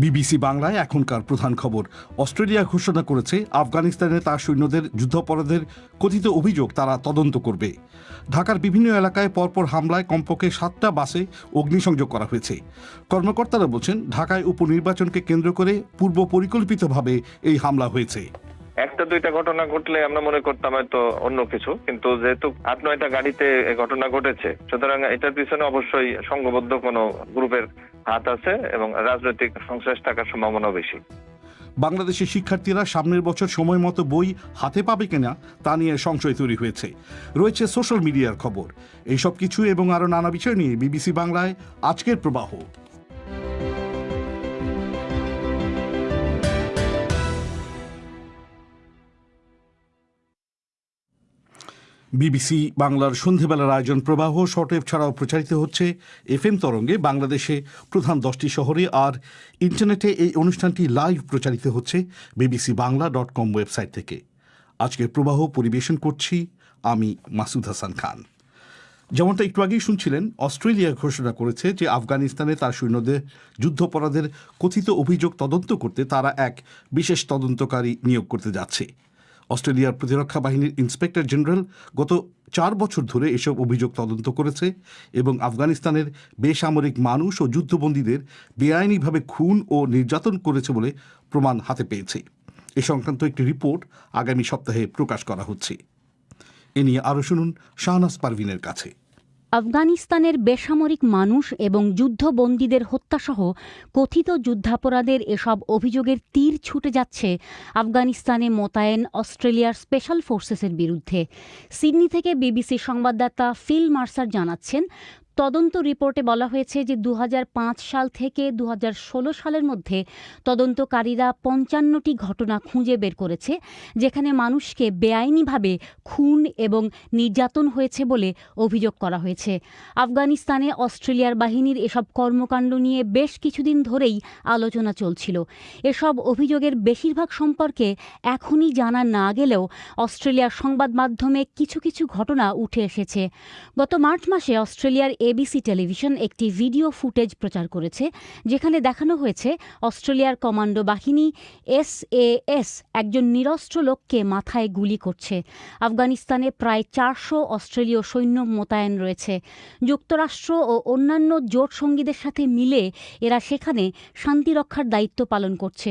BBC বাংলায় এখনকার প্রধান খবর। অস্ট্রেলিয়া ঘোষণা করেছে আফগানিস্তানে তার সৈন্যদের যুদ্ধাপরাধের কথিত অভিযোগ তারা তদন্ত করবে। ঢাকার বিভিন্ন এলাকায় পরপর হামলায় কমপক্ষে 7টা বাসে অগ্নিসংযোগ করা হয়েছে। কর্মকর্তারা বলছেন, ঢাকায় উপনির্বাচনকে কেন্দ্র করে পূর্ব পরিকল্পিতভাবে এই হামলা হয়েছে। একটা দুইটা ঘটনা ঘটলে আমরা মনে করতাম হয়তো অন্য কিছু, কিন্তু যেহেতু 8-9টা গাড়িতে ঘটনা ঘটেছে, সুতরাং এটার পিছনে অবশ্যই সংঘবদ্ধ কোনো গ্রুপের হাত আছে এবং রাজনৈতিক সংশ্লেষ থাকার সম্ভাবনা বেশি। বাংলাদেশের শিক্ষার্থীরা সামনের বছর সময় মতো বই হাতে পাবে কিনা তা নিয়ে সংশয় তৈরি হয়েছে। রয়েছে সোশ্যাল মিডিয়ার খবর। এইসব কিছু এবং আরও নানা বিষয় নিয়ে বিবিসি বাংলায় আজকের প্রবাহ। বিবিসি বাংলার সন্ধেবেলার আয়োজন প্রবাহ শর্টওয়েভ ছাড়াও প্রচারিত হচ্ছে FM তরঙ্গে বাংলাদেশে প্রধান 10টি শহরে, আর ইন্টারনেটে এই অনুষ্ঠানটি লাইভ প্রচারিত হচ্ছে bbcbangla.com ওয়েবসাইট থেকে। আজকের প্রবাহ পরিবেশন করছি আমি মাসুদ হাসান খান। যেমনটা একটু আগেই শুনছিলেন, অস্ট্রেলিয়া ঘোষণা করেছে যে আফগানিস্তানে তার সৈন্যদের যুদ্ধাপরাধের কথিত অভিযোগ তদন্ত করতে তারা এক বিশেষ তদন্তকারী নিয়োগ করতে যাচ্ছে। অস্ট্রেলিয়ার প্রতিরক্ষা বাহিনীর ইন্সপেক্টর জেনারেল গত 4 বছর ধরে এসব অভিযোগ তদন্ত করেছে এবং আফগানিস্তানের বেসামরিক মানুষ ও যুদ্ধবন্দীদের বেআইনিভাবে খুন ও নির্যাতন করেছে বলে প্রমাণ হাতে পেয়েছে। এ সংক্রান্ত একটি রিপোর্ট আগামী সপ্তাহে প্রকাশ করা হচ্ছে। এ নিয়ে আরও শুনুন শাহনাজ পারভিনের কাছে। আফগানিস্তানের বেসামরিক মানুষ এবং যুদ্ধবন্দীদের হত্যাসহ কথিত যুদ্ধাপরাধের এসব অভিযোগের তীর ছুটে যাচ্ছে আফগানিস্তানে মোতায়েন অস্ট্রেলিয়ার স্পেশাল ফোর্সেসের বিরুদ্ধে। সিডনি থেকে বিবিসি সংবাদদাতা ফিল মার্সার জানাচ্ছেন, তদন্ত রিপোর্টে বলা হয়েছে যে 2005 সাল থেকে 2016 সালের মধ্যে তদন্তকারীরা 55টি ঘটনা খুঁজে বের করেছে যেখানে মানুষকে বেআইনিভাবে খুন এবং নির্যাতন হয়েছে বলে অভিযোগ করা হয়েছে। আফগানিস্তানে অস্ট্রেলিয়ার বাহিনীর এসব কর্মকাণ্ড নিয়ে বেশ কিছুদিন ধরেই আলোচনা চলছিল। এসব অভিযোগের বেশিরভাগ সম্পর্কে এখনই জানা না গেলেও অস্ট্রেলিয়ার সংবাদ মাধ্যমে কিছু কিছু ঘটনা উঠে এসেছে। গত মার্চ মাসে অস্ট্রেলিয়ার ABC টেলিভিশন একটি ভিডিও ফুটেজ প্রচার করেছে যেখানে দেখানো হয়েছে অস্ট্রেলিয়ার কমান্ডো বাহিনী SAS একজন নিরস্ত্র লোককে মাথায় গুলি করছে। আফগানিস্তানে প্রায় 400 অস্ট্রেলীয় সৈন্য মোতায়েন রয়েছে। যুক্তরাষ্ট্র ও অন্যান্য জোট সঙ্গীদের সাথে মিলে এরা সেখানে শান্তি রক্ষার দায়িত্ব পালন করছে।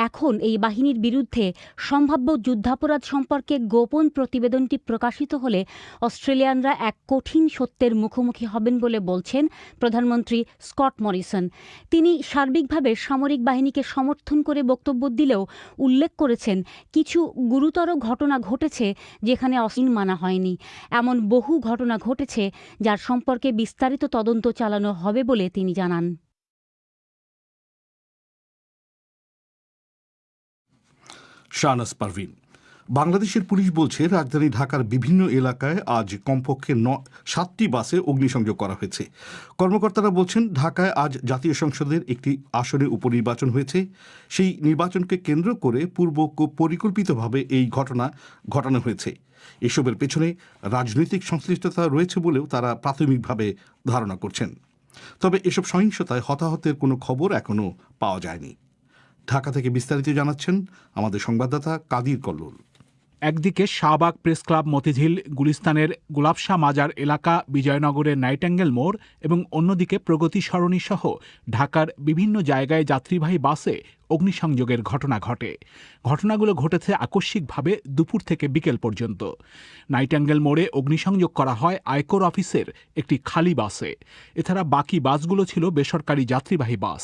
এখন এই বাহিনীর বিরুদ্ধে সম্ভাব্য যুদ্ধাপরাধ সম্পর্কে গোপন প্রতিবেদনটি প্রকাশিত হলে অস্ট্রেলিয়ানরা এক কঠিন সত্যের মুখোমুখি হবেন বলে বলছেন প্রধানমন্ত্রী স্কট মরিসন। তিনি সার্বিকভাবে সামরিক বাহিনীকে সমর্থন করে বক্তব্য দিলেও উল্লেখ করেছেন কিছু গুরুতর ঘটনা ঘটেছে যেখানে অসীম মানা হয়নি। এমন বহু ঘটনা ঘটেছে যার সম্পর্কে বিস্তারিত তদন্ত চালানো হবে বলে তিনি জানান। শাহনাজ পারভিন। বাংলাদেশের পুলিশ বলছে রাজধানী ঢাকার বিভিন্ন এলাকায় আজ কমপক্ষে 7টি বাসে অগ্নিসংযোগ করা হয়েছে। কর্মকর্তারা বলছেন, ঢাকায় আজ জাতীয় সংসদের একটি আসনে উপনির্বাচন হয়েছে। সেই নির্বাচনকে কেন্দ্র করে পূর্ব পরিকল্পিতভাবে এই ঘটনা ঘটানো হয়েছে। এসবের পেছনে রাজনৈতিক সংশ্লিষ্টতা রয়েছে বলেও তারা প্রাথমিকভাবে ধারণা করছেন। তবে এসব সহিংসতায় হতাহতের কোনো খবর এখনও পাওয়া যায়নি। ঢাকা থেকে বিস্তারিত জানাচ্ছেন আমাদের সংবাদদাতা কাদির কল্লোল। একদিকে শাহবাগ প্রেস ক্লাব, মতিঝিল, গুলিস্তানের গোলাপশাহ মাজার এলাকা, বিজয়নগরের নাইটাঙ্গেল মোড় এবং অন্যদিকে প্রগতি সরণি সহ ঢাকার বিভিন্ন জায়গায় যাত্রীবাহী বাসে অগ্নিসংযোগের ঘটনা ঘটে। ঘটনাগুলো ঘটেছে আকস্মিকভাবে দুপুর থেকে বিকেল পর্যন্ত। নাইটাঙ্গেল মোড়ে অগ্নিসংযোগ করা হয় আয়কর অফিসের একটি খালি বাসে। এছাড়া বাকি বাসগুলো ছিল বেসরকারি যাত্রীবাহী বাস।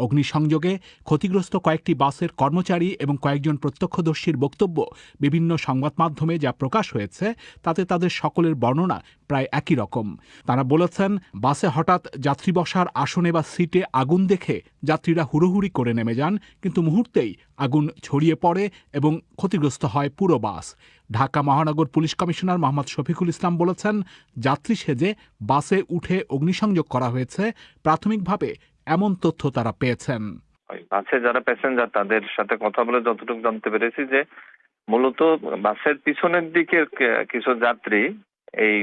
অগ্নিসংযোগে ক্ষতিগ্রস্ত কয়েকটি বাসের কর্মচারী এবং কয়েকজন প্রত্যক্ষদর্শীর বক্তব্য বিভিন্ন সংবাদ মাধ্যমে যা প্রকাশ হয়েছে তাতে তাদের সকলের বর্ণনা প্রায় একই রকম। তারা বলেছেন, বাসে হঠাৎ যাত্রী বসার আসনে বা সিটে আগুন দেখে যাত্রীরা হুড়োহুড়ি করে নেমে যান, কিন্তু মুহূর্তেই আগুন ছড়িয়ে পড়ে এবং ক্ষতিগ্রস্ত হয় পুরো বাস। ঢাকা মহানগর পুলিশ কমিশনার মোহাম্মদ শফিকুল ইসলাম বলেছেন, যাত্রী সেজে বাসে উঠে অগ্নিসংযোগ করা হয়েছে। প্রাথমিকভাবে এমন তথ্য তারা পেয়েছেন। বাসে যারা প্যাসেঞ্জার তাদের সাথে কথা বলে যতটুকু জানতে পেরেছি যে মূলত বাসের পিছনের দিকের কিছু যাত্রী এই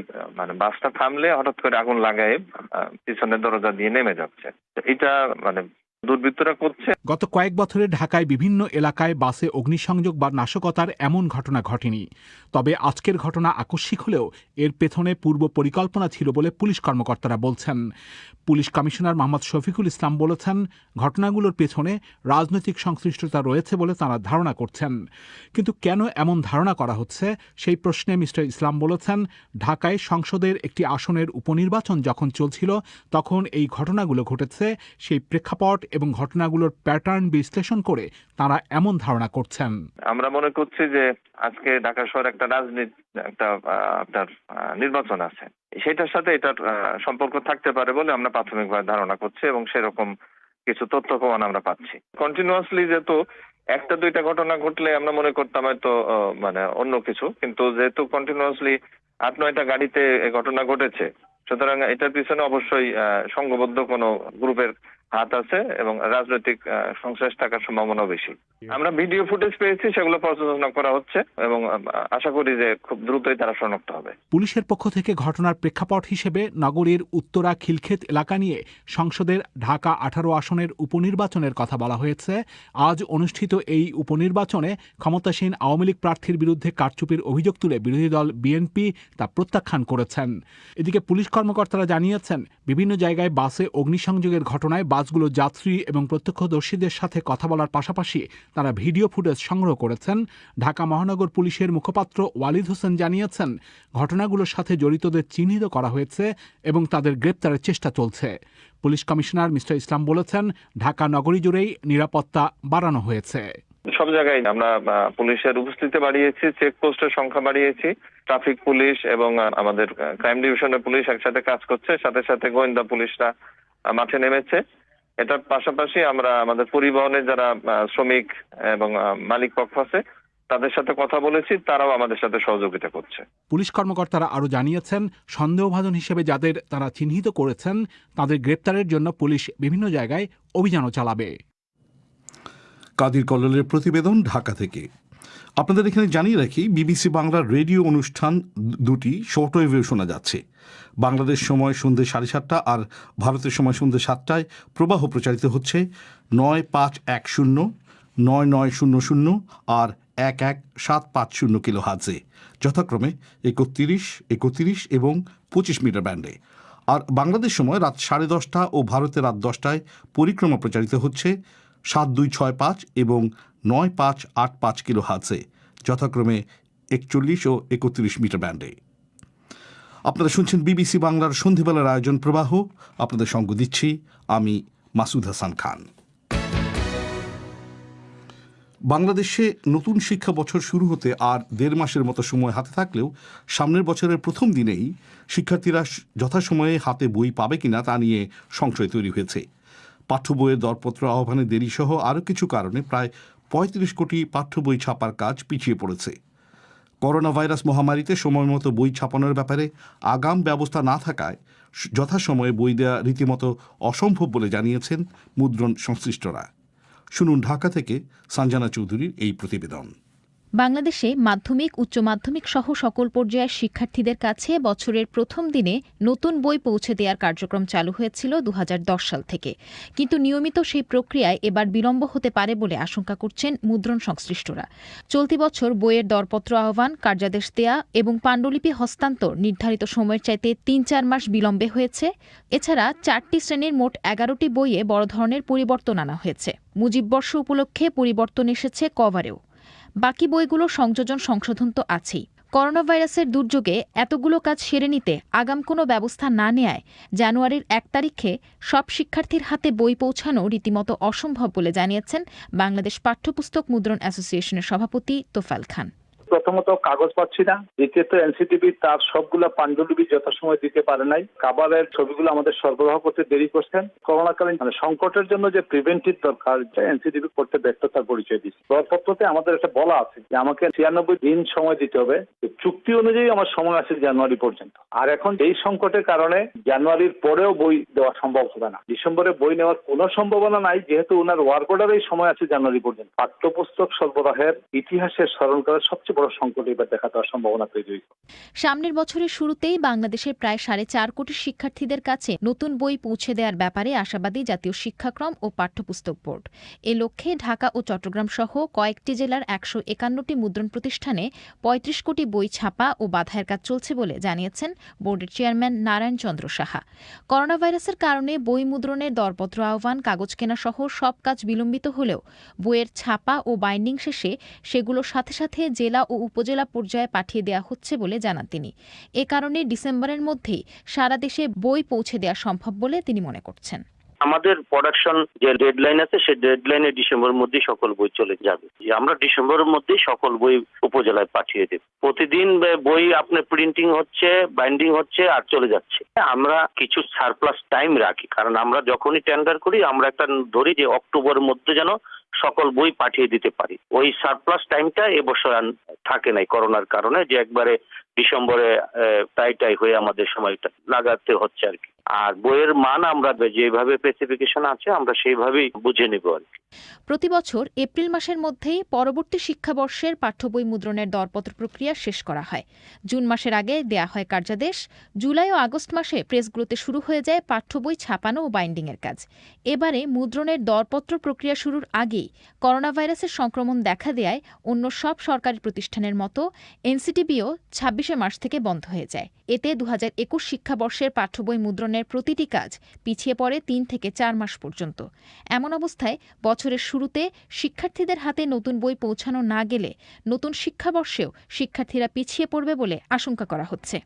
বাসটা থামলে হঠাৎ করে আগুন লাগায় পিছনের দরজা দিয়ে নেমে যাচ্ছে। এটা দুর্বৃত্তরা করছে। গত কয়েক বছরে ঢাকায় বিভিন্ন এলাকায় বাসে অগ্নিসংযোগ বা নাশকতার এমন ঘটনা ঘটেনি। তবে আজকের ঘটনা আকস্মিক হলেও এর পেছনে পূর্ব পরিকল্পনা ছিল বলে পুলিশ কর্মকর্তারা বলছেন। পুলিশ কমিশনার মোহাম্মদ শফিকুল ইসলাম বলেছেন, ঘটনাগুলোর পেছনে রাজনৈতিক সংশ্লিষ্টতা রয়েছে বলে তাঁরা ধারণা করছেন। কিন্তু কেন এমন ধারণা করা হচ্ছে সেই প্রশ্নে মিস্টার ইসলাম বলেছেন, ঢাকায় সংসদের একটি আসনের উপনির্বাচন যখন চলছিল তখন এই ঘটনাগুলো ঘটেছে। সেই প্রেক্ষাপট এবং ঘটনাগুলোর প্যাটার্ন বিশ্লেষণ করে তারা এমন ধারণা করছেন। আমরা মনে করছি যে আজকে ঢাকা শহরে একটা আপনার নির্বাচন আছে, সেটার সাথে এটার সম্পর্ক থাকতে পারে বলে আমরা প্রাথমিকভাবে ধারণা করছি এবং সেরকম কিছু তথ্য প্রমাণ আমরা পাচ্ছি। কন্টিনিউয়াসলি যেহেতু একটা দুইটা ঘটনা ঘটলে আমরা মনে করতাম হয়তো অন্য কিছু, কিন্তু যেহেতু কন্টিনিউয়াসলি 8-9টা গাড়িতে ঘটনা ঘটেছে, সুতরাং এটার পিছনে অবশ্যই সংঘবদ্ধ কোনো গ্রুপের হাত আছে এবং রাজনৈতিক সংশ্লেষ থাকার সম্ভাবনা বেশি। আমরা ভিডিও ফুটেজ পেয়েছি, সেগুলো পর্যালোচনা করা হচ্ছে এবং আশা করি যে খুব দ্রুতই তারা শনাক্ত হবে। পুলিশের পক্ষ থেকে ঘটনার প্রেক্ষাপট হিসেবে নগরীর উত্তরা খিলক্ষেত এলাকা নিয়ে সংসদের ঢাকা 18 আসনের উপনির্বাচনের কথা বলা হয়েছে। আজ অনুষ্ঠিত এই উপনির্বাচনে ক্ষমতাসীন আওয়ামী লীগ প্রার্থীর বিরুদ্ধে কারচুপির অভিযোগ তুলে বিরোধী দল বিএনপি তা প্রত্যাখ্যান করেছেন। এদিকে পুলিশ কর্মকর্তারা জানিয়েছেন, বিভিন্ন জায়গায় বাসে অগ্নিসংযোগের ঘটনায় বাসগুলো যাত্রী এবং প্রত্যক্ষদর্শীদের সাথে কথা বলার পাশাপাশি তারা ভিডিও ফুটেজ সংগ্রহ করেছেন। ঢাকা মহানগর পুলিশের মুখপাত্র ওয়ালিদ হোসেন জানিয়েছেন, ঘটনাগুলোর সাথে জড়িতদের চিহ্নিত করা হয়েছে এবং তাদের গ্রেপ্তারের চেষ্টা চলছে। পুলিশ কমিশনার মিস্টার ইসলাম বলেছেন, ঢাকা নগরী জুড়েই নিরাপত্তা বাড়ানো হয়েছে। সব জায়গায় আমরা পুলিশের উপস্থিতি বাড়িয়েছি, চেকপোস্টের সংখ্যা বাড়িয়েছি, ট্রাফিক পুলিশ এবং আমাদের ক্রাইম ডিভিশনের পুলিশ একসাথে কাজ করছে, সাথে সাথে গোয়েন্দা পুলিশরা মাঠে নেমেছে। এটার পাশাপাশি আমরা আমাদের পরিবহনের যারা শ্রমিক এবং মালিক পক্ষ আছে তাদের সাথে কথা বলেছি, তারাও আমাদের সাথে সহযোগিতা করছে। পুলিশ কর্মকর্তারা আরও জানিয়েছেন, সন্দেহভাজন হিসেবে যাদের তারা চিহ্নিত করেছেন তাদের গ্রেপ্তারের জন্য পুলিশ বিভিন্ন জায়গায় অভিযানও চালাবে। কাদির কল্লোলের প্রতিবেদন ঢাকা থেকে। আপনাদের এখানে জানিয়ে রাখি, বিবিসি বাংলার রেডিও অনুষ্ঠান দুটি শর্টওয়েভে শোনা যাচ্ছে। বাংলাদেশ সময় সন্ধ্যে 7:30 আর ভারতের সময় সন্ধ্যে 7টায় প্রবাহ প্রচারিত হচ্ছে 9510, 9900 আর 11750 কিলোহার্টজে, যথাক্রমে 31 এবং 25 মিটার ব্যান্ডে। আর বাংলাদেশ সময় রাত 10:30 ও ভারতের রাত 10টায় পরিক্রমা প্রচারিত হচ্ছে 7265 এবং 9585 কিলোহার্টজে, যথাক্রমে 41 ও 31 মিটার ব্যান্ডে। আপনারা শুনছেন বিবিসি বাংলার সন্ধ্যেবেলার আয়োজন প্রবাহ। আপনাদের সঙ্গ দিচ্ছি আমি মাসুদ হাসান খান। বাংলাদেশে নতুন শিক্ষা বছর শুরু হতে আর 1.5 মাসের মতো সময় হাতে থাকলেও সামনের বছরের প্রথম দিনেই শিক্ষার্থীরা যথাসময়ে হাতে বই পাবে কিনা তা নিয়ে সংশয় তৈরি হয়েছে। পাঠ্য বইয়ের দরপত্র আহ্বানে দেরিসহ আরও কিছু কারণে প্রায় 35 কোটি পাঠ্য বই ছাপার কাজ পিছিয়ে পড়েছে। করোনা ভাইরাস মহামারীতে সময়মতো বই ছাপানোর ব্যাপারে আগাম ব্যবস্থা না থাকায় যথাসময়ে বই দেওয়া রীতিমতো অসম্ভব বলে জানিয়েছেন মুদ্রণ সংশ্লিষ্টরা। শুনুন ঢাকা থেকে সঞ্জনা চৌধুরীর এই প্রতিবেদন। বাংলাদেশে মাধ্যমিক, উচ্চ মাধ্যমিক সহ সকল পর্যায়ের শিক্ষার্থীদের কাছে বছরের প্রথম দিনে নতুন বই পৌঁছে দেওয়ার কার্যক্রম চালু হয়েছিল 2010 সাল থেকে। কিন্তু নিয়মিত সেই প্রক্রিয়ায় এবার বিলম্ব হতে পারে বলে আশঙ্কা করছেন মুদ্রণ সংশ্লিষ্টরা। চলতি বছর বইয়ের দরপত্র আহ্বান, কার্যাদেশ দেয়া এবং পাণ্ডুলিপি হস্তান্তর নির্ধারিত সময়ের চাইতে 3-4 মাস বিলম্বে হয়েছে। এছাড়া 4টি শ্রেণীর মোট 11টি বইয়ে বড় ধরনের পরিবর্তন আনা হয়েছে। মুজিববর্ষ উপলক্ষে পরিবর্তন এসেছে কভারেও। বাকি বইগুলো সংযোজন সংশোধন তো আছেই। করোনা ভাইরাসের দুর্যোগে এতগুলো কাজ সেরে নিতে আগাম কোনো ব্যবস্থা না নেয়ায় জানুয়ারির 1 তারিখে সব শিক্ষার্থীর হাতে বই পৌঁছানো রীতিমতো অসম্ভব বলে জানিয়েছেন বাংলাদেশ পাঠ্যপুস্তক মুদ্রণ অ্যাসোসিয়েশনের সভাপতি তোফায়েল খান। প্রথমত কাগজ পাচ্ছি না, দ্বিতীয়ত এনসিটিভি তার সবগুলা পাণ্ডুলিপি যথাসময় দিতে পারে নাই, কাভারের ছবিগুলো আমাদের সরবরাহ করতে দেরি করছেন। করোনাকালীন সংকটের জন্য যে প্রিভেন্টিভ দরকার, এনসিটিভি করতে ব্যর্থতার পরিচয় দিচ্ছে। দরপত্রতে আমাদের একটা বলা আছে যে আমাকে 96 দিন সময় দিতে হবে, চুক্তি অনুযায়ী আমার সময় আছে জানুয়ারি পর্যন্ত। আর এখন এই সংকটের কারণে জানুয়ারির পরেও বই দেওয়া সম্ভব হবে না। ডিসেম্বরে বই নেওয়ার কোনো সম্ভাবনা নাই, যেহেতু ওনার ওয়ার্ক অর্ডারেই সময় আছে জানুয়ারি পর্যন্ত। পাঠ্যপুস্তক সরবরাহের ইতিহাসের স্মরণ করার সবচেয়ে বড় সংকট এবার দেখা দেওয়ার সম্ভাবনা তৈরি হয়েছে। সামনের বছরের শুরুতেই বাংলাদেশের প্রায় 4.5 কোটি শিক্ষার্থীদের কাছে নতুন বই পৌঁছে দেওয়ার ব্যাপারে আশাবাদী জাতীয় শিক্ষাক্রম ও পাঠ্যপুস্তক বোর্ড। এ লক্ষ্যে ঢাকা ও চট্টগ্রাম সহ কয়েকটি জেলার 151টি মুদ্রণ প্রতিষ্ঠানে 35 কোটি বই ছাপা ও বাঁধাইয়ের কাজ চলছে বলে জানিয়েছেন বোর্ডের চেয়ারম্যান নারায়ণ চন্দ্র সাহা। করোনা ভাইরাসের কারণে বই মুদ্রণের দরপত্র আহ্বান, কাগজ কেনা সহ সব কাজ বিলম্বিত হলেও বইয়ের ছাপা ও বাইন্ডিং শেষে সেগুলো সাথে সাথে জেলা ও উপজেলা পর্যায়ে পাঠিয়ে দেওয়া হচ্ছে বলে জানান তিনি। এ কারণে ডিসেম্বরের মধ্যেই সারা দেশে বই পৌঁছে দেওয়া সম্ভব বলে তিনি মনে করছেন। আমাদের প্রোডাকশন যে ডেডলাইন আছে সেই ডেডলাইনে ডিসেম্বরের মধ্যেই সকল বই চলে যাবে। আমরা ডিসেম্বরের মধ্যেই সকল বই উপজেলায় পাঠিয়ে দেব। প্রতিদিন বই আপনার প্রিন্টিং হচ্ছে, বাইন্ডিং হচ্ছে আর চলে যাচ্ছে। আমরা কিছু সারপ্লাস টাইম রাখি, কারণ আমরা যখনই টেন্ডার করি আমরা একটা ধরি যে অক্টোবরের মধ্যে যেন সকল বই পাঠিয়ে দিতে পারি। ওই সারপ্লাস টাইমটা এবছর থাকে নাই করোনার কারণে, যে একবারে ডিসেম্বরে টাই হয়ে আমাদের সময়টা লাগাতে হচ্ছে আর কি। আর বইয়ের মান আমরা যেভাবে স্পেসিফিকেশন আছে আমরা সেইভাবেই বুঝে নেব আর কি। প্রতি বছর এপ্রিল মাসের মধ্যেই পরবর্তী শিক্ষাবর্ষের পাঠ্য বই মুদ্রণের দরপত্র প্রক্রিয়া শেষ করা হয়। জুন মাসের আগে দেয়া হয় কার্যাদেশ। জুলাই ও আগস্ট মাসে প্রেসগুলোতে শুরু হয়ে যায় পাঠ্য বই ছাপানো ও বাইন্ডিংয়ের কাজ। এবারে মুদ্রণের দরপত্র প্রক্রিয়া শুরুর আগেই করোনা ভাইরাসের সংক্রমণ দেখা দেয়ায় অন্য সব সরকারি প্রতিষ্ঠানের মতো এনসিটিবিও 26 মার্চ থেকে বন্ধ হয়ে যায়। এতে 2021 শিক্ষাবর্ষের পাঠ্য বই মুদ্রণের প্রতিটি কাজ পিছিয়ে পড়ে 3 থেকে 4 মাস পর্যন্ত। এমন অবস্থায় বছরের শুরুতে শিক্ষার্থীদের হাতে নতুন বই পৌঁছানো না গেলে নতুন শিক্ষাবর্ষেও শিক্ষার্থীরা পিছিয়ে পড়বে বলে আশঙ্কা করা হচ্ছে।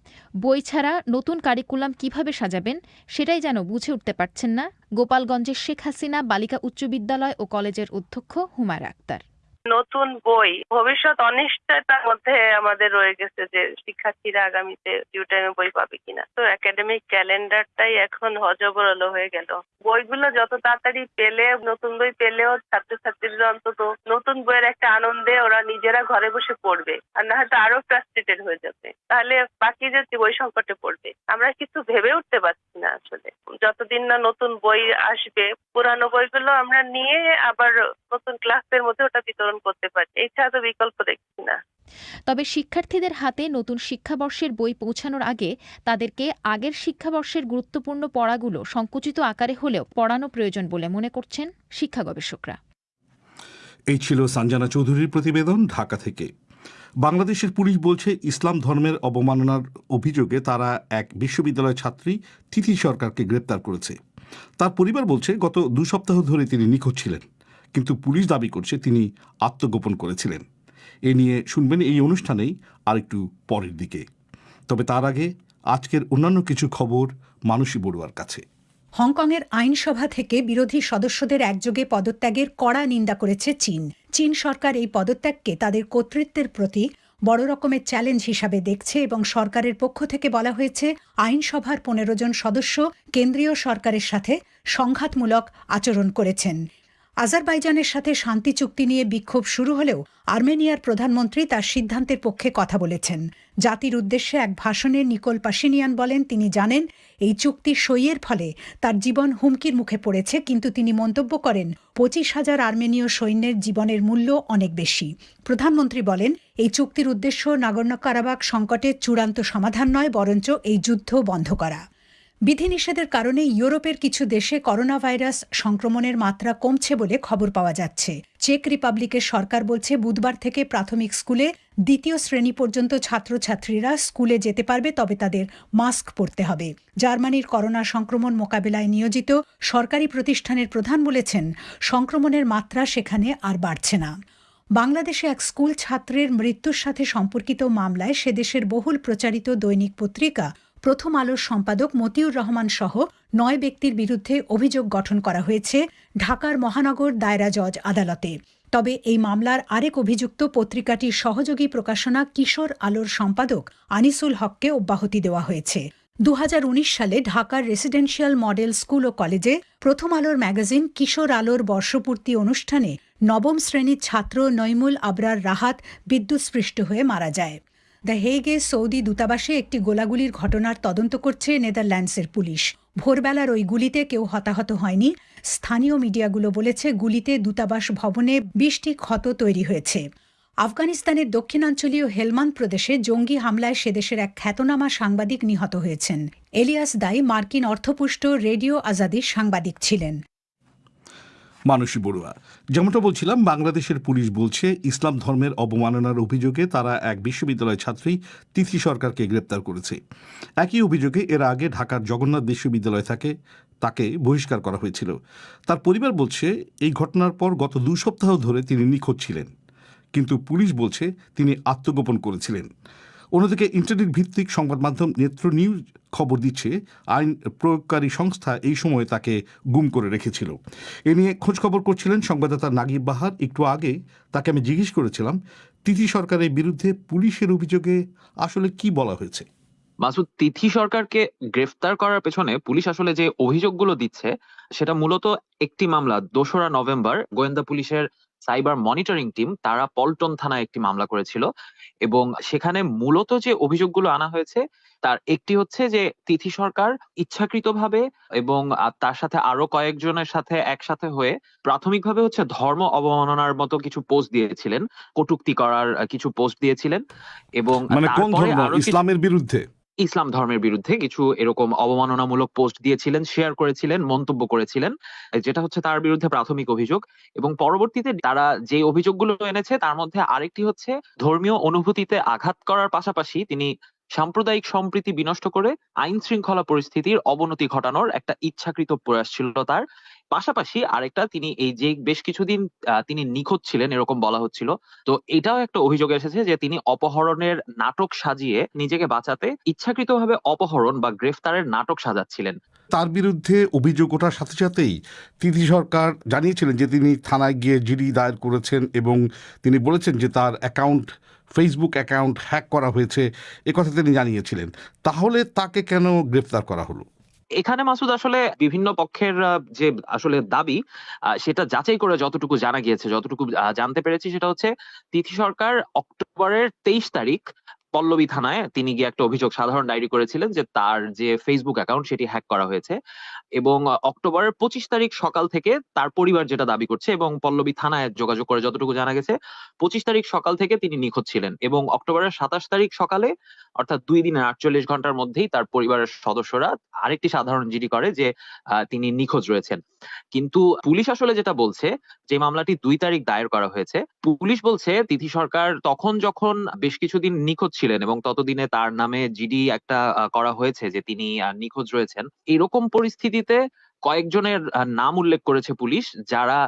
বই ছাড়া নতুন কারিকুলাম কিভাবে সাজাবেন সেটাই যেন বুঝে উঠতে পারছেন না গোপালগঞ্জের শেখ হাসিনা বালিকা উচ্চ বিদ্যালয় ও কলেজের অধ্যক্ষ হুমায়রা আক্তার। নতুন বই ভবিষ্যৎ অনিশ্চয়তার মধ্যে আমাদের রয়ে গেছে যে শিক্ষার্থীরা আগামীতে ডিউ টাইমে বই পাবে কিনা। তো একাডেমিক ক্যালেন্ডারটাই এখন হজবরল হয়ে গেল। বইগুলো যত তাড়াতাড়ি পেলে, নতুন বই পেলেও ছাত্রছাত্রীরা অন্তত নতুন বইয়ের একটা আনন্দে ওরা নিজেরা ঘরে বসে পড়বে, আর না হয়তো আরো ফ্রাস্ট্রেটেড হয়ে যাবে। তাহলে বাকি যে বই সংকটে পড়বে। আমরা কিছু ভেবে উঠতে পারছি না আসলে। যতদিন না নতুন বই আসবে, পুরানো বইগুলো আমরা নিয়ে আবার নতুন ক্লাসের মধ্যে ওটা বিতরণ করতে পারি। এছাড়া তো বিকল্প দেখছি না। তবে শিক্ষার্থীদের হাতে নতুন শিক্ষাবর্ষের বই পৌঁছানোর আগে তাদেরকে আগের শিক্ষাবর্ষের গুরুত্বপূর্ণ পড়াগুলো সংকুচিত আকারে হলেও পড়ানো প্রয়োজন বলে মনে করছেন শিক্ষা গবেষকরা। এই ছিল সঞ্জনা চৌধুরীর প্রতিবেদন ঢাকা থেকে। বাংলাদেশের পুলিশ বলছে ইসলাম ধর্মের অবমাননার অভিযোগে তারা এক বিশ্ববিদ্যালয় ছাত্রী তিথি সরকারকে গ্রেপ্তার করেছে। তার পরিবার বলছে গত 2 সপ্তাহ ধরে তিনি নিখোঁজ ছিলেন, কিন্তু পুলিশ দাবি করছে তিনি আত্মগোপন করেছিলেন। এ নিয়ে শুনবেন এই অনুষ্ঠানেই আরেকটু পরের দিকে। তবে তার আগে আজকের অন্যান্য কিছু খবর মানসী বড়ুয়ার কাছে। হংকংয়ের আইনসভা থেকে বিরোধী সদস্যদের একযোগে পদত্যাগের কড়া নিন্দা করেছে চীন। চীন সরকার এই পদত্যাগকে তাদের কর্তৃত্বের প্রতি বড় রকমের চ্যালেঞ্জ হিসাবে দেখছে এবং সরকারের পক্ষ থেকে বলা হয়েছে আইনসভার 15 জন সদস্য কেন্দ্রীয় সরকারের সাথে সংঘাতমূলক আচরণ করেছেন। আজারবাইজানের সাথে শান্তি চুক্তি নিয়ে বিক্ষোভ শুরু হলেও আর্মেনিয়ার প্রধানমন্ত্রী তার সিদ্ধান্তের পক্ষে কথা বলেছেন। জাতির উদ্দেশ্যে এক ভাষণে নিকোল পাশিনিয়ান বলেন তিনি জানেন এই চুক্তি সইয়ের ফলে তার জীবন হুমকির মুখে পড়েছে, কিন্তু তিনি মন্তব্য করেন 25,000 আর্মেনীয় সৈন্যের জীবনের মূল্য অনেক বেশি। প্রধানমন্ত্রী বলেন এই চুক্তির উদ্দেশ্য নাগর্নো কারাবাখ সংকটের চূড়ান্ত সমাধান নয়, বরঞ্চ এই যুদ্ধ বন্ধ করা। বিধিনিষেধের কারণে ইউরোপের কিছু দেশে করোনা ভাইরাস সংক্রমণের মাত্রা কমছে বলে খবর পাওয়া যাচ্ছে। চেক রিপাবলিকের সরকার বলছে বুধবার থেকে প্রাথমিক স্কুলে 2য় শ্রেণী পর্যন্ত ছাত্রছাত্রীরা স্কুলে যেতে পারবে, তবে তাদের মাস্ক পরতে হবে। জার্মানির করোনা সংক্রমণ মোকাবিলায় নিয়োজিত সরকারি প্রতিষ্ঠানের প্রধান বলেছেন সংক্রমণের মাত্রা সেখানে আর বাড়ছে না। বাংলাদেশে এক স্কুল ছাত্রের মৃত্যুর সাথে সম্পর্কিত মামলায় সে দেশের বহুল প্রচারিত দৈনিক পত্রিকা প্রথম আলোর সম্পাদক মতিউর রহমান সহ 9 ব্যক্তির বিরুদ্ধে অভিযোগ গঠন করা হয়েছে ঢাকার মহানগর দায়রা জজ আদালতে। তবে এই মামলার আরেক অভিযুক্ত পত্রিকাটির সহযোগী প্রকাশনা কিশোর আলোর সম্পাদক আনিসুল হককে অব্যাহতি দেওয়া হয়েছে। 2019 সালে ঢাকার রেসিডেন্সিয়াল মডেল স্কুল ও কলেজে প্রথম আলোর ম্যাগাজিন কিশোর আলোর বর্ষপূর্তি অনুষ্ঠানে 9ম শ্রেণীর ছাত্র নইমুল আবরার রাহাত বিদ্যুৎস্পৃষ্ট হয়ে মারা যায়। দ্য হেগে সৌদি দূতাবাসে একটি গোলাগুলির ঘটনার তদন্ত করছে নেদারল্যান্ডসের পুলিশ। ভোরবেলার ওই গুলিতে কেউ হতাহত হয়নি। স্থানীয় মিডিয়াগুলো বলেছে গুলিতে দূতাবাস ভবনে 20টি ক্ষত তৈরি হয়েছে। আফগানিস্তানের দক্ষিণাঞ্চলীয় হেলমান্দ প্রদেশে জঙ্গি হামলায় সেদেশের এক খ্যাতনামা সাংবাদিক নিহত হয়েছেন। এলিয়াস দাই মার্কিন অর্থপুষ্ট রেডিও আজাদির সাংবাদিক ছিলেন। মানসী বড়ুয়া, যেমনটা বলছিলাম, বাংলাদেশের পুলিশ বলছে ইসলাম ধর্মের অবমাননার অভিযোগে তারা এক বিশ্ববিদ্যালয় ছাত্রী তিথি সরকারকে গ্রেপ্তার করেছে। একই অভিযোগে এর আগে ঢাকার জগন্নাথ বিশ্ববিদ্যালয় থেকে তাকে বহিষ্কার করা হয়েছিল। তার পরিবার বলছে এই ঘটনার পর গত 2 সপ্তাহ ধরে তিনি নিখোঁজ ছিলেন, কিন্তু পুলিশ বলছে তিনি আত্মগোপন করেছিলেন। অন্যদিকে ইন্টারনেট ভিত্তিক সংবাদ মাধ্যম নেত্র নিউজ খবর দিচ্ছে আইন প্রয়োগকারী সংস্থা এই সময় তাকে গুম করে রেখেছিল। এ নিয়ে খোঁজখবর করছিলেন সংবাদদাতা নাগিব বাহার। একটু আগে তাকে আমি জিজ্ঞেস করেছিলাম তিথি সরকারের বিরুদ্ধে পুলিশের অভিযোগে আসলে কি বলা হয়েছে। মাসুদ, তিথি সরকারকে গ্রেফতার করার পেছনে পুলিশ আসলে যে অভিযোগগুলো দিচ্ছে সেটা মূলত একটি মামলা 2রা নভেম্বর গোয়েন্দা পুলিশের সাইবার মনিটরিং টিম তারা পল্টন থানায় একটি মামলা করেছিল এবং সেখানে মূলত যে অভিযোগগুলো আনা হয়েছে তার একটি হচ্ছে যে তিথি সরকার ইচ্ছাকৃতভাবে এবং তার সাথে আরো কয়েকজনের সাথে একসাথে হয়ে প্রাথমিকভাবে হচ্ছে ধর্ম অবমাননার মতো কিছু পোস্ট দিয়েছিলেন, কটূক্তি করার কিছু পোস্ট দিয়েছিলেন এবং মানে কোন তারপরে ধর্ম? আরো ইসলামের বিরুদ্ধে? ইসলাম ধর্মের বিরুদ্ধে কিছু এরকম অবমাননামূলক পোস্ট দিয়েছিলেন, শেয়ার করেছিলেন, মন্তব্য করেছিলেন, যেটা হচ্ছে তার বিরুদ্ধে প্রাথমিক অভিযোগ। এবং পরবর্তীতে তারা যে অভিযোগগুলো এনেছে তার মধ্যে আরেকটি হচ্ছে ধর্মীয় অনুভূতিতে আঘাত করার পাশাপাশি তিনি সাম্প্রদায়িক সম্প্রীতি বিনষ্ট করে আইন শৃঙ্খলা পরিস্থিতির অবনতি ঘটানোর একটা ইচ্ছাকৃত প্রয়াস ছিল তার। পাশাপাশি আরেকটা, তিনি এই যে বেশ কিছুদিন তিনি নিখোঁজ ছিলেন এরকম বলা হচ্ছিল, তো এটাও একটা অভিযোগ এসেছে যে তিনি অপহরণের নাটক সাজিয়ে নিজেকে বাঁচাতে ইচ্ছাকৃতভাবে অপহরণ বা গ্রেফতারের নাটক সাজাচ্ছিলেন। তার বিরুদ্ধে অভিযোগ ওঠার সাথে সাথেই তিথি সরকার জানিয়েছিলেন যে তিনি থানায় গিয়ে জিডি দায়ের করেছেন এবং তিনি বলেছেন যে তার ফেসবুক অ্যাকাউন্ট হ্যাক করা হয়েছে, একথা তিনি জানিয়েছিলেন। তাহলে তাকে কেন গ্রেফতার করা হলো? এখানে মাসুদ আসলে বিভিন্ন পক্ষের যে আসলে দাবি সেটা যাচাই করে যতটুকু জানা গিয়েছে, যতটুকু জানতে পেরেছি সেটা হচ্ছে তিথি সরকার অক্টোবরের 23 তারিখ পল্লবী থানায় তিনি গিয়ে একটা অভিযোগ সাধারণ ডায়েরি করেছিলেন যে তার যে ফেসবুক অ্যাকাউন্ট সেটি হ্যাক করা হয়েছে এবং অক্টোবরের 25 তারিখ সকাল থেকে তার পরিবার যেটা দাবি করছে এবং পল্লবী থানায় যোগাযোগ করে যতটুকু জানা গেছে 25 তারিখ সকাল থেকে তিনি নিখোঁজ ছিলেন এবং অক্টোবরের 27 তারিখ সকালে অর্থাৎ 2 দিনের 48 ঘন্টার মধ্যেই তার পরিবারের সদস্যরা আরেকটি সাধারণ জিডি করে যে তিনি নিখোঁজ রয়েছেন। কিন্তু পুলিশ আসলে যেটা বলছে, যে মামলাটি 2 তারিখ দায়ের করা হয়েছে, পুলিশ বলছে তিথি সরকার তখন যখন বেশ কিছুদিন নিখোঁজ ছিলেন এবং ততদিনে তার নামে জিডি একটা করা হয়েছে যে তিনি নিখোঁজ রয়েছেন, এরকম পরিস্থিতিতে কয়েকজনের নাম উল্লেখ করেছে পুলিশ, যারা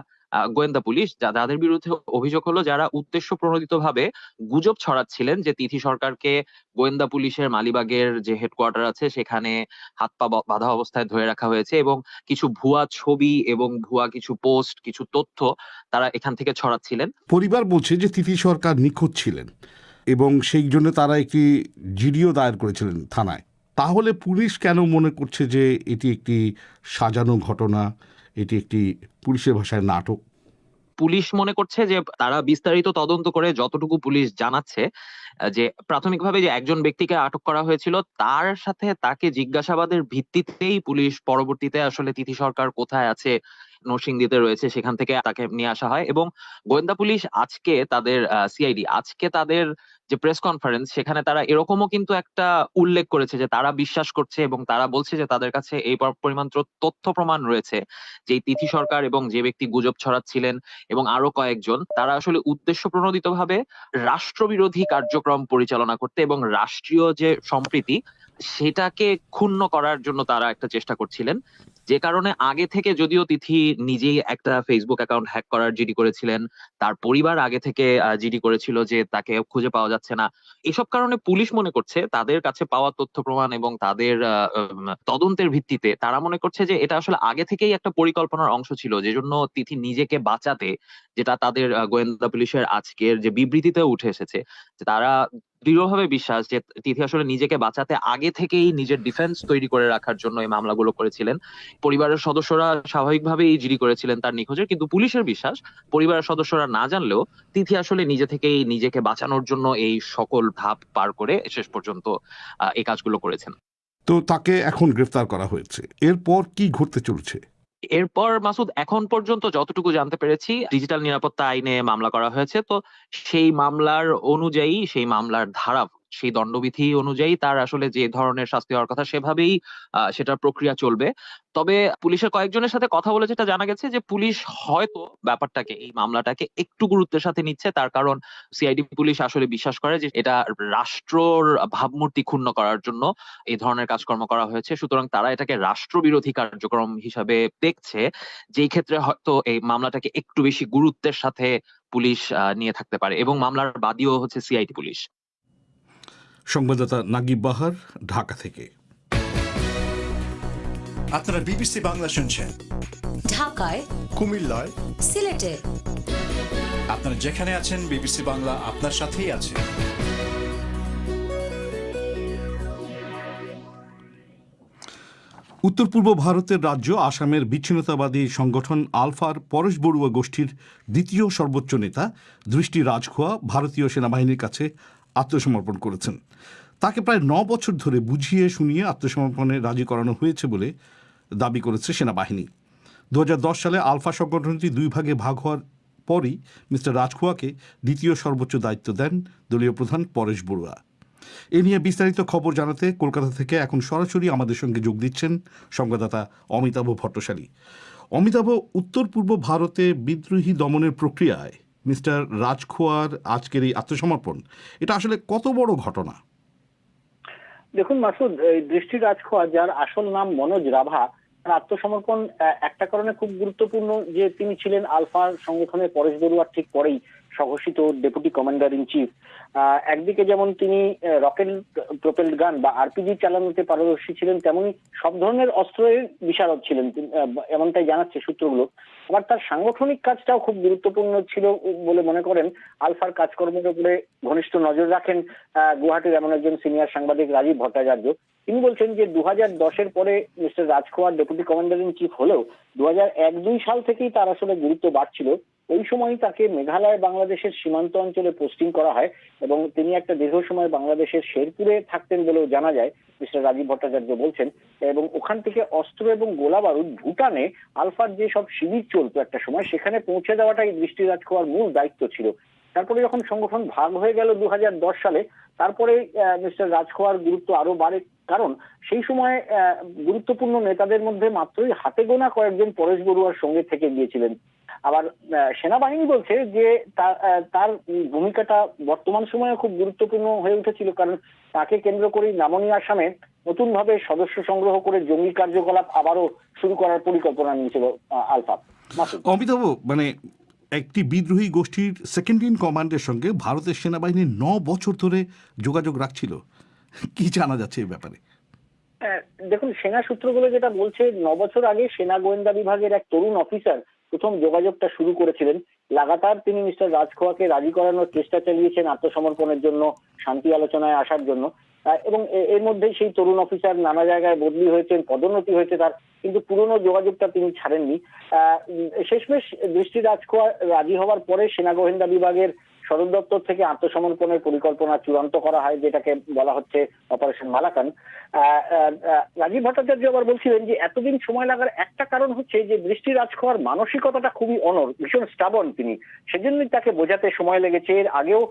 গোয়েন্দা পুলিশ যাদের বিরুদ্ধে অভিযোগ হলো যারা উদ্দেশ্য প্রণোদিতভাবে গুজব ছড়াচ্ছিলেন যে তিথি সরকারকে গোয়েন্দা পুলিশের মালিবাগের যে হেডকোয়ার্টার আছে সেখানে হাত পা বাঁধা অবস্থায় ধরে রাখা হয়েছে এবং কিছু ভুয়া ছবি এবং ভুয়া কিছু পোস্ট, কিছু তথ্য তারা এখান থেকে ছড়াচ্ছিলেন। পরিবার বলছে যে তিথি সরকার নিখোঁজ ছিলেন এবং সেই জন্য তারা একটি জিডিও দায়ের করেছিলেন থানায়। তাহলে পুলিশ কেন মনে করছে যে এটি একটি সাজানো ঘটনা, এটি একটি পুলিশের ভাষায় নাটক? পুলিশ মনে করছে যে তারা বিস্তারিত তদন্ত করে যতটুকু পুলিশ জানাচ্ছে যে প্রাথমিকভাবে যে একজন ব্যক্তিকে আটক করা হয়েছিল তার সাথে তাকে জিজ্ঞাসাবাদের ভিত্তিতেই পুলিশ পরবর্তীতে আসলে তিথি সরকার কোথায় আছে, নরসিংদীতে রয়েছে, সেখান থেকে তাকে নিয়ে আসা হয় এবং গোয়েন্দা পুলিশ আজকে তাদের সিআইডি আজকে তাদের যে প্রেস কনফারেন্স সেখানে তারা এরকমও কিন্তু একটা উল্লেখ করেছে যে তারা বিশ্বাস করছে এবং তারা বলছে যে তাদের কাছে এই পরিমাণ তথ্য প্রমাণ রয়েছে যে তিথি সরকার এবং যে ব্যক্তি গুজব ছড়াচ্ছিলেন এবং আরো কয়েকজন তারা আসলে উদ্দেশ্য প্রণোদিতভাবে রাষ্ট্রবিরোধী কার্যক্রম পরিচালনা করতে এবং রাষ্ট্রীয় যে সম্প্রীতি সেটাকে ক্ষুণ্ণ করার জন্য তারা একটা চেষ্টা করছিলেন, যে কারণে আগে থেকে যদিও তিথি নিজেই একটা ফেসবুক অ্যাকাউন্ট হ্যাক করার জিডি করেছিলেন, তার পরিবার আগে থেকে জিডি করেছিল যে তাকে খুঁজে পাওয়া যাচ্ছে না, এসব কারণে পুলিশ মনে করছে তাদের কাছে পাওয়া তথ্য প্রমাণ এবং তাদের তদন্তের ভিত্তিতে তারা মনে করছে যে এটা আসলে আগে থেকেই একটা পরিকল্পনার অংশ ছিল, যে জন্য তিথি নিজেকে বাঁচাতে, যেটা তাদের গোয়েন্দা পুলিশের আজকের যে বিবৃতিতে উঠে এসেছে, যে তারা দৃঢ়ভাবে বিশ্বাস যে তিথি আসলে নিজেকে বাঁচাতে আগে থেকেই নিজের ডিফেন্স তৈরি করে রাখার জন্য এই মামলাগুলো করেছিলেন। পরিবারের সদস্যরা স্বাভাবিকভাবেই জিডি করেছিলেন তার নিখোঁজের, কিন্তু পুলিশের বিশ্বাস পরিবারের সদস্যরা না জানলেও তিথি আসলে নিজে থেকেই নিজেকে বাঁচানোর জন্য এই সকল ধাপ পার করে শেষ পর্যন্ত এই কাজগুলো করেছেন। তো তাকে এখন গ্রেফতার করা হয়েছে, এরপর কি ঘটতে চলছে? এরপর মাসুদ, এখন পর্যন্ত যতটুকু জানতে পেরেছি ডিজিটাল নিরাপত্তা আইনে মামলা করা হয়েছে। তো সেই মামলার অনুযায়ী, সেই মামলার ধারা, সেই দণ্ডবিধি অনুযায়ী তার আসলে যে ধরনের শাস্তি হওয়ার কথা সেভাবেই সেটার প্রক্রিয়া চলবে। তবে পুলিশের কয়েকজনের সাথে কথা বলে যেটা জানা গেছে যে পুলিশ হয়তো ব্যাপারটাকে, এই মামলাটাকে একটু গুরুত্বের সাথে নিচ্ছে। তার কারণ সিআইডি পুলিশ আসলে বিশ্বাস করে যে এটা রাষ্ট্রর ভাবমূর্তি ক্ষুণ্ণ করার জন্য এই ধরনের কাজকর্ম করা হয়েছে। সুতরাং তারা এটাকে রাষ্ট্রবিরোধী কার্যক্রম হিসাবে দেখছে, যেই ক্ষেত্রে হয়তো এই মামলাটাকে একটু বেশি গুরুত্বের সাথে পুলিশ নিয়ে থাকতে পারে। এবং মামলার বাদীও হচ্ছে সিআইডি পুলিশ। সংবাদদাতা নাগিব বাহার, ঢাকা থেকে। আপনারা বিবিসি বাংলা শুনছেন ঢাকায়, কুমিল্লায়, সিলেটে। আপনারা যেখানে আছেন বিবিসি বাংলা আপনার সাথেই আছে। উত্তর পূর্ব ভারতের রাজ্য আসামের বিচ্ছিন্নতাবাদী সংগঠন আলফার পরেশ বড়ুয়া গোষ্ঠীর দ্বিতীয় সর্বোচ্চ নেতা দৃষ্টি রাজখোয়া ভারতীয় সেনাবাহিনীর কাছে আত্মসমর্পণ করেছেন। তাকে প্রায় 9 বছর ধরে বুঝিয়ে শুনিয়ে আত্মসমর্পণে রাজি করানো হয়েছে বলে দাবি করেছে সেনাবাহিনী। 2010 সালে আলফা সংগঠনটি 2 ভাগে ভাগ হওয়ার পরই মিস্টার রাজখোয়াকে দ্বিতীয় সর্বোচ্চ দায়িত্ব দেন দলীয় প্রধান পরেশ বড়ুয়া। এ নিয়ে বিস্তারিত খবর জানাতে কলকাতা থেকে এখন সরাসরি আমাদের সঙ্গে যোগ দিচ্ছেন সংবাদদাতা অমিতাভ ভট্টশালী। অমিতাভ, উত্তর পূর্ব ভারতে বিদ্রোহী দমনের প্রক্রিয়ায় মিস্টার রাজখোয়ার আজকের এই আত্মসমর্পণ, এটা আসলে কত বড় ঘটনা? দেখুন মাসুদ, দৃষ্টি রাজখোয়া, যার আসল নাম মনোজ রাভা, তার আত্মসমর্পণ একটা কারণে খুব গুরুত্বপূর্ণ যে তিনি ছিলেন আলফা সংগঠনের পরেশ বড়ুয়ার ঠিক পরেই স্বঘোষিত ডেপুটি কমান্ডার ইন চিফ। একদিকে যেমন তিনি রকেট প্রোপেলড গান বা আরপিজি চালানোতে পারদর্শী ছিলেন, তেমনি সব ধরনের অস্ত্রের বিশারদ ছিলেন, এমনটাই জানাচ্ছে সূত্রগুলো। আবার তার সাংগঠনিক কাজটাও খুব গুরুত্বপূর্ণ ছিল বলে মনে করেন। আলফার কাজকর্মের উপরে ঘনিষ্ঠ নজর রাখেন গুয়াহাটির এমন একজন সিনিয়র সাংবাদিক রাজীব ভট্টাচার্য। তিনি বলছেন যে 2010-এর পরে মিস্টার রাজখোয়ার ডেপুটি কমান্ডার ইন চিফ হলেও 2001-2 সাল থেকেই তার আসলে গুরুত্ব বাড়ছিল। ওই সময়ই তাকে মেঘালয় বাংলাদেশের সীমান্ত অঞ্চলে পোস্টিং করা হয় এবং তিনি একটা দীর্ঘ সময় বাংলাদেশের শেরপুরে থাকতেন বলেও জানা যায়, মিস্টার রাজীব ভট্টাচার্য বলছেন। এবং ওখান থেকে অস্ত্র এবং গোলা বারুদ ভুটানে আলফার যে সব শিবির চলতো একটা সময়, সেখানে পৌঁছে দেওয়াটাই দৃষ্টি রাজখোয়ার মূল দায়িত্ব ছিল। তারপরে যখন সংগঠন ভাগ হয়ে গেল 2010 সালে, তারপরে মিস্টার রাজখোয়ার গুরুত্ব আরো বাড়ে, কারণ সেই সময় গুরুত্বপূর্ণ নেতাদের মধ্যে মাত্রই হাতে গোনা কয়েকজন পরেশ বড়ুয়ার সঙ্গে থেকে গিয়েছিলেন। আবার সেনাবাহিনী বলছে যে তার ভূমিকাটা বর্তমান সময়ে খুব গুরুত্বপূর্ণ হয়ে উঠেছিল, কারণ তাকে কেন্দ্র করেই নামনি আসামে নতুন ভাবে সদস্য সংগ্রহ করে জঙ্গি কার্যকলাপ আবারও শুরু করার পরিকল্পনা নিয়েছিল আলফা। অমিতাভ, মানে একটি বিদ্রোহী গোষ্ঠীর সেকেন্ড ইন কমান্ডের সঙ্গে ভারতের সেনাবাহিনী 9 বছর ধরে যোগাযোগ রাখছিল, কি জানা যাচ্ছে এই ব্যাপারে? দেখুন, সেনা সূত্রগুলো যেটা বলছে, 9 বছর আগে সেনা গোয়েন্দা বিভাগের এক তরুণ অফিসার প্রথম যোগাযোগটা শুরু করেছিলেন। লাগাতার তিনি মিস্টার রাজখোয়াকে রাজি করানোর চেষ্টা চালিয়েছেন আত্মসমর্পণের জন্য, শান্তি আলোচনায় আসার জন্য। এবং এর মধ্যে সেই তরুণ অফিসার নানা জায়গায় বদলি হয়েছেন, পদোন্নতি হয়েছে তার, কিন্তু পুরনো যোগাযোগটা তিনি ছাড়েননি। শেষমেশ দৃষ্টি রাজখোয়া রাজি হওয়ার পরে সেনা গোয়েন্দা বিভাগের সদর দপ্তর থেকে আত্মসমর্পণের পরিকল্পনা চূড়ান্ত করা হয়, যেটাকে বলা হচ্ছে অপারেশন মালাকান। রাজীব ভট্টাচার্য আবার বলছিলেন যে এতদিন সময় লাগার একটা কারণ হচ্ছে যে দৃষ্টি রাজখোয়ার মানসিকতাটা খুবই অনড়, ভীষণ স্টাবন তিনি, সেজন্যই তাকে বোঝাতে সময় লেগেছে। এর আগেও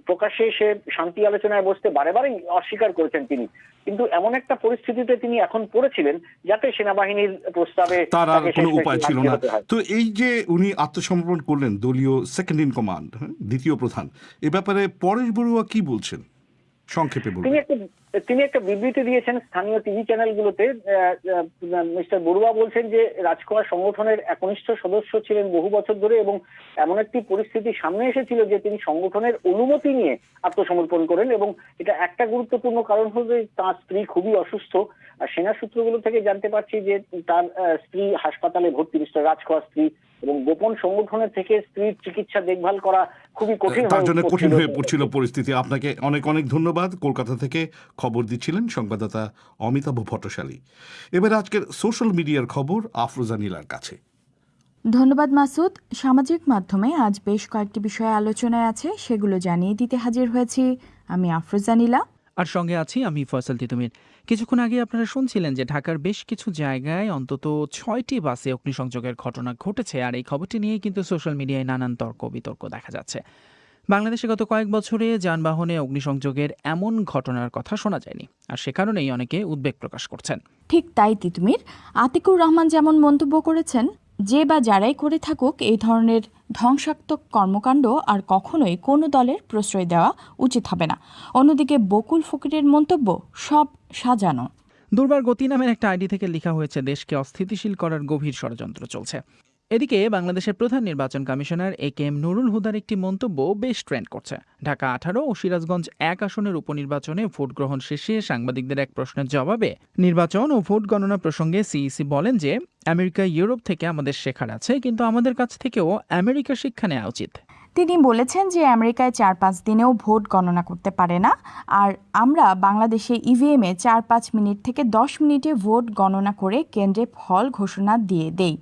প্রকাশ্যে এসে শান্তি আলোচনায় বসতে বারেবারই অস্বীকার করেছেন তিনি, কিন্তু এমন একটা পরিস্থিতিতে তিনি এখন পড়েছিলেন যাতে সেনাবাহিনীর প্রস্তাবে তার আর কোনো উপায় ছিল না। তো এই যে উনি আত্মসমর্পণ করলেন, দলীয় সেকেন্ড ইন কমান্ড, দ্বিতীয় প্রধান, এ ব্যাপারে পরেশ বড়ুয়া কি বলছেন সংক্ষেপে বলুন। তিনি একটা বিবৃতি দিয়েছেন স্থানীয় টিভি চ্যানেলগুলোতে। মিস্টার বড়ুয়া বলছেন যে রাজখোয়া সংগঠনের একনিষ্ঠ সদস্য ছিলেন বহু বছর ধরে এবং এমন একটি পরিস্থিতি সামনে এসেছিল যে তিনি সংগঠনের অনুমতি নিয়ে আত্মসমর্পণ করেন। এবং এটা একটা গুরুত্বপূর্ণ কারণ হলো তার স্ত্রী খুবই অসুস্থ। আর সেনা সূত্রগুলো থেকে জানতে পারছি যে তার স্ত্রী হাসপাতালে ভর্তি, মিস্টার রাজখোয়ার স্ত্রী, এবং গোপন সংগঠনের থেকে স্ত্রীর চিকিৎসা দেখভাল করা খুবই কঠিন, তার জন্য কঠিন হয়ে পড়ছিল পরিস্থিতি। আপনাকে অনেক অনেক ধন্যবাদ। কলকাতা থেকে খবর দিচ্ছিলেন সংবাদদাতা অমিতাভ ভট্টশালী। এবার আজকের সোশ্যাল মিডিয়ার খবর আফরোজা নীলার কাছে। ধন্যবাদ মাসুদ। সামাজিক মাধ্যমে আজ বেশ কয়েকটি বিষয় আলোচনায় আছে, সেগুলো জানিয়ে দিতে হাজির হয়েছি আমি আফরোজা নীলা। আর সঙ্গে আছি আমি ফয়সাল তিতুমির। কিছুক্ষণ আগে আপনারা শুনছিলেন যে ঢাকার বেশ কিছু জায়গায় অন্তত 6টি বাসে অগ্নিসংযোগের ঘটনা ঘটেছে, আর এই খবরটি নিয়ে কিন্তু সোশ্যাল মিডিয়ায় নানান তর্ক বিতর্ক দেখা যাচ্ছে। বাংলাদেশে গত কয়েক বছরে যানবাহনে অগ্নিসংযোগের এমন ঘটনার কথা শোনা যায়নি, আর সে কারণেই অনেকে উদ্বেগ প্রকাশ করছেন। ঠিক তাই তিতুমির। আতিকুর রহমান যেমন মন্তব্য করেছেন, যে বা যারাই করে থাকুক এই ধরনের ধ্বংসাত্মক কর্মকাণ্ড আর কখনোই কোনো দলের প্রশ্রয় দেওয়া উচিত হবে না। অন্যদিকে বকুল ফকিরের মন্তব্য সব সাজানো। দুর্বার গতি নামের একটা আইডি থেকে লেখা হয়েছে, দেশকে অস্থিতিশীল করার গভীর ষড়যন্ত্র চলছে। এদিকে বাংলাদেশের প্রধান নির্বাচন কমিশনার AK নুরুল হুদার একটি মন্তব্য বেশ ট্রেন্ড করছে। ঢাকা 18 ও সিরাজগঞ্জ 1 আসনের উপনির্বাচনে ভোট গ্রহণ শেষে সাংবাদিকদের এক প্রশ্নের জবাবে নির্বাচন ও ভোট গণনা প্রসঙ্গে সিইসি বলেন যে আমেরিকা ইউরোপ থেকে আমাদের শেখার আছে, কিন্তু আমাদের কাছ থেকেও আমেরিকা শিক্ষা নেওয়া উচিত। তিনি বলেছেন যে আমেরিকায় 4-5 দিনেও ভোট গণনা করতে পারে না, আর আমরা বাংলাদেশে ইভিএমে 4-5 মিনিট থেকে 10 মিনিটে ভোট গণনা করে কেন্দ্রে ফল ঘোষণা দিয়ে দেই।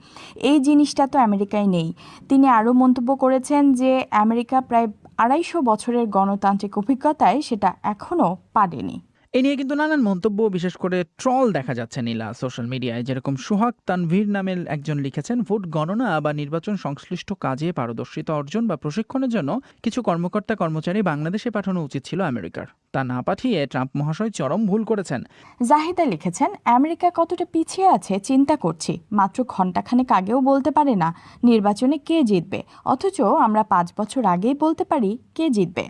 এই জিনিসটা তো আমেরিকায় নেই। তিনি আরও মন্তব্য করেছেন যে আমেরিকা প্রায় 250 বছরের গণতান্ত্রিক অভিজ্ঞতায় সেটা এখনও পারেনি। এ নিয়ে কিন্তু নানান মন্তব্য, বিশেষ করে ট্রল দেখা যাচ্ছে নীলা সোশ্যাল মিডিয়ায়। যেরকম সোহাগ তানভীর নামের একজন লিখেছেন, ভোট গণনা বা নির্বাচন সংশ্লিষ্ট কাজে পারদর্শিতা অর্জন বা প্রশিক্ষণের জন্য কিছু কর্মকর্তা কর্মচারী বাংলাদেশে পাঠানো উচিত ছিল আমেরিকার, তা না পাঠিয়ে ট্রাম্প মহাশয় চরম ভুল করেছেন। জাহিদা লিখেছেন, আমেরিকা কতটা পিছিয়ে আছে চিন্তা করছি, মাত্র ঘণ্টাখানেক আগেও বলতে পারে না নির্বাচনে কে জিতবে, অথচ আমরা 5 বছর আগেই বলতে পারি কে জিতবে।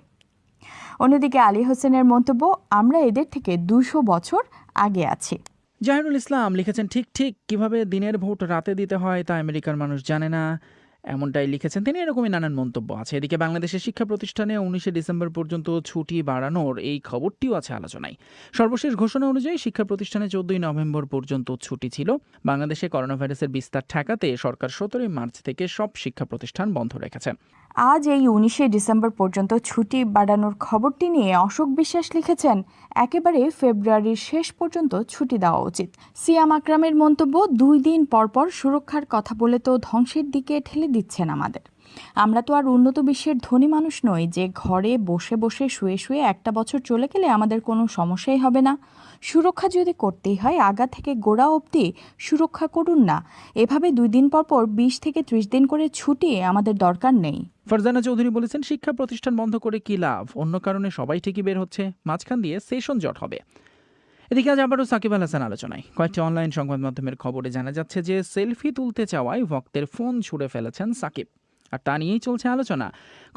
অন্যদিকে আলী হোসেনের মন্তব্য, আমরা এদের থেকে 200 বছর আগে আছি। জাহিরুল ইসলাম লিখেছেন, ঠিক কিভাবে দিনের ভোট রাতে দিতে হয় তা আমেরিকার মানুষ জানে না, এমনটাই লিখেছেন তিনি। এরকমই নানান মন্তব্য আছে। এদিকে বাংলাদেশের শিক্ষা প্রতিষ্ঠানে 19 ডিসেম্বর পর্যন্ত ছুটি বাড়ানোর এই খবরটিও আছে আলোচনায়। সর্বশেষ ঘোষণা অনুযায়ী শিক্ষা প্রতিষ্ঠানে 14 নভেম্বর পর্যন্ত ছুটি ছিল। বাংলাদেশে করোনা ভাইরাসের বিস্তার ঠেকাতে সরকার 17 মার্চ থেকে সব শিক্ষা প্রতিষ্ঠান বন্ধ রেখেছে। আজ এই 19 ডিসেম্বর পর্যন্ত ছুটি বাড়ানোর খবরটি নিয়ে অশোক বিশ্বাস লিখেছেন, একেবারে ফেব্রুয়ারির শেষ পর্যন্ত ছুটি দেওয়া উচিত। সিয়াম আকরামের মন্তব্য, 2 দিন পরপর সুরক্ষার কথা বলে তো ধ্বংসের দিকে ঠেলে দিচ্ছেন আমাদের। আমরা তো আর উন্নত বিশ্বের ধনী মানুষ নই যে ঘরে বসে বসে শুয়ে শুয়ে একটা বছর চলে গেলে আমাদের কোনো সমস্যাই হবে না। সুরক্ষা যদি করতেই হয় আগা থেকে গোড়া অবধি সুরক্ষা করুন না। এভাবে 2 দিন পরপর 20 থেকে 30 দিন করে ছুটি আমাদের দরকার নেই। ফারজানা চৌধুরী বলেছেন, শিক্ষা প্রতিষ্ঠান বন্ধ করে কি লাভ, অন্য কারণে সবাই ঠিকই বের হচ্ছে, মাঝখান দিয়ে সেশন জট হবে। এদিকে আজ আবারও সাকিব আল হাসান আলোচনায়। কয়েকটি অনলাইন সংবাদ মাধ্যমের খবরে জানা যাচ্ছে যে সেলফি তুলতে চাওয়ায় ভক্তের ফোন ছুঁড়ে ফেলেছেন সাকিব, আর তা নিয়েই চলছে আলোচনা।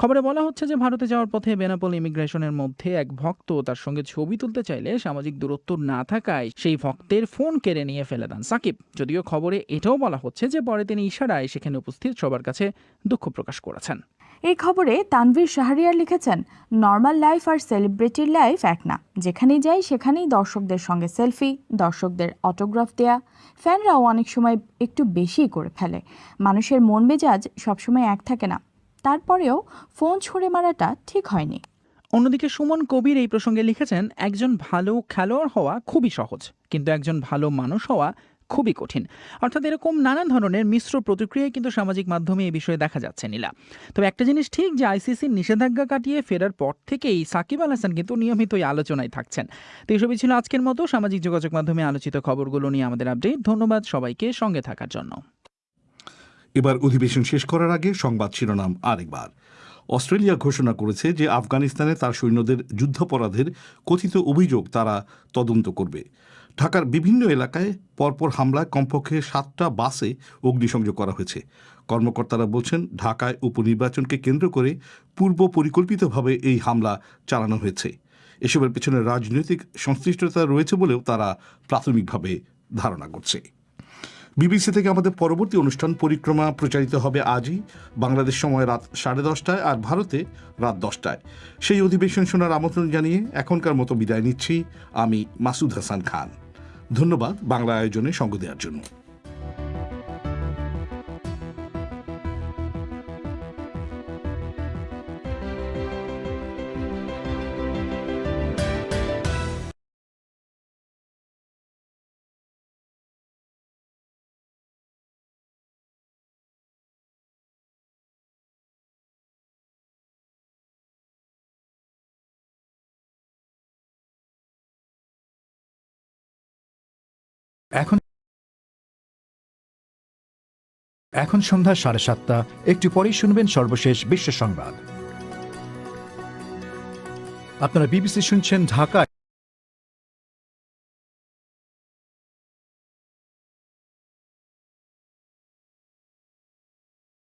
খবরে বলা হচ্ছে যে ভারতে যাওয়ার পথে বেনাপোল ইমিগ্রেশনের মধ্যে এক ভক্ত তার সঙ্গে ছবি তুলতে চাইলে সামাজিক দূরত্ব না থাকায় সেই ভক্তের ফোন কেড়ে নিয়ে ফেলে দেন সাকিব। যদিও খবরে এটাও বলা হচ্ছে যে পরে তিনি ইশারায় সেখানে উপস্থিত সবার কাছে দুঃখ প্রকাশ করেছেন। এই খবরে তানভীর শাহরিয়ার লিখেছেন, নর্মাল লাইফ আর সেলিব্রিটির লাইফ এক না। যেখানেই যাই সেখানেই দর্শকদের সঙ্গে সেলফি, দর্শকদের অটোগ্রাফ দেয়া। ফ্যানরাও অনেক সময় একটু বেশি করে ফেলে। মানুষের মন মেজাজ সবসময় এক থাকে না, তারপরেও ফোন ছুঁড়ে মারাটা ঠিক হয়নি। অন্যদিকে সুমন কবির এই প্রসঙ্গে লিখেছেন, একজন ভালো খেলোয়াড় হওয়া খুবই সহজ, কিন্তু একজন ভালো মানুষ হওয়া খুবই কঠিন। অর্থাৎ এরকম নানান ধরনের মিশ্র প্রতিক্রিয়ায় কিন্তু সামাজিক মাধ্যমে এই বিষয়ে দেখা যাচ্ছে নীলা। তবে একটা জিনিস ঠিক যে আইসিসির নিষেধাজ্ঞা কাটিয়ে ফেরার পর থেকেই সাকিব আল হাসান কিন্তু নিয়মিতই আলোচনায় থাকছেন। তো এসবই ছিল আজকের মতো সামাজিক যোগাযোগ মাধ্যমে আলোচিত খবরগুলো নিয়ে আমাদের আপডেট। ধন্যবাদ সবাইকে সঙ্গে থাকার জন্য। এবার অধিবেশন শেষ করার আগে সংবাদ শিরোনাম আরেকবার। অস্ট্রেলিয়া ঘোষণা করেছে যে আফগানিস্তানে তার সৈন্যদের যুদ্ধাপরাধের কথিত অভিযোগ তারা তদন্ত করবে। ঢাকার বিভিন্ন এলাকায় পরপর হামলায় কমপক্ষে 7টা বাসে অগ্নিসংযোগ করা হয়েছে। কর্মকর্তারা বলছেন, ঢাকায় উপনির্বাচনকে কেন্দ্র করে পূর্ব পরিকল্পিতভাবে এই হামলা চালানো হয়েছে। এসবের পেছনে রাজনৈতিক সংশ্লিষ্টতা রয়েছে বলেও তারা প্রাথমিকভাবে ধারণা করছে। বিবিসি থেকে আমাদের পরবর্তী অনুষ্ঠান পরিক্রমা প্রচারিত হবে আজই, বাংলাদেশ সময় রাত 10:30 আর ভারতে রাত 10টায়। সেই অধিবেশন শোনার আমন্ত্রণ জানিয়ে এখনকার মতো বিদায় নিচ্ছি আমি মাসুদ হাসান খান। ধন্যবাদ বাংলা আয়োজনে সঙ্গ দেওয়ার জন্য। এখন সন্ধ্যা 7:30। একটু পরেই শুনবেন সর্বশেষ বিশ্ব সংবাদ। আপনারা বিবিসি শুনছেন ঢাকায়।